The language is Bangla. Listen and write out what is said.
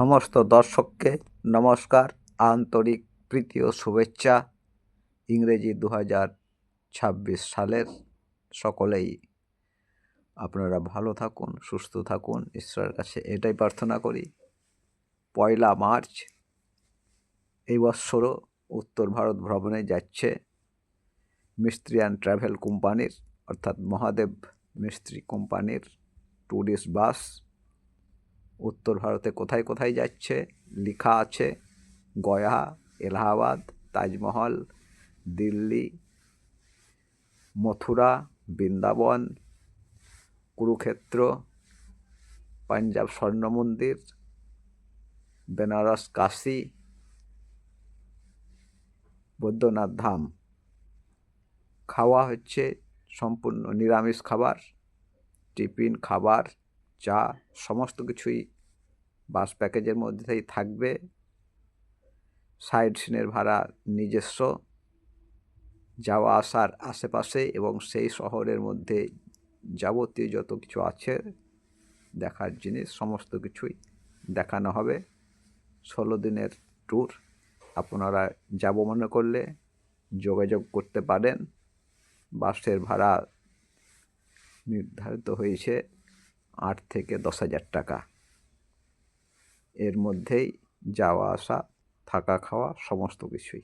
সমস্ত দর্শককে নমস্কার, আন্তরিক প্রীতি ও শুভেচ্ছা। ইংরেজি 2026 সালের সকলেই আপনারা ভালো থাকুন, সুস্থ থাকুন, ঈশ্বরের কাছে এটাই প্রার্থনা করি। 1 মার্চ এই বৎসরও উত্তর ভারত ভ্রমণে যাচ্ছে মিস্ত্রি অ্যান্ড ট্রাভেল কোম্পানির, অর্থাৎ মহাদেব মিস্ত্রি কোম্পানির ট্যুরিস্ট বাস। উত্তর ভারতে কোথায় কোথায় যাচ্ছে লেখা আছে: গয়া, এলাহাবাদ, তাজমহল, দিল্লি, মথুরা, বৃন্দাবন, কুরুক্ষেত্র, পাঞ্জাব স্বর্ণ মন্দির, বেনারস, কাশী, বৈদ্যনাথ ধাম। খাওয়া হচ্ছে সম্পূর্ণ নিরামিষ খাবার, টিফিন, খাবার, চা সমস্ত কিছুই বাস প্যাকেজের মধ্যেই থাকবে। সাইড সিনের ভাড়া নিজস্ব। যাওয়া আসার আশেপাশে এবং সেই শহরের মধ্যে যাবতীয় যত কিছু আছে দেখার জিনিস সমস্ত কিছুই দেখানো হবে। 16 দিনের ট্যুর। আপনারা যাব মনে করলে যোগাযোগ করতে পারেন। বাসের ভাড়া নির্ধারিত হয়েছে 8 থেকে 10,000 টাকা। এর মধ্যেই যাওয়া আসা, থাকা, খাওয়া সমস্ত কিছুই।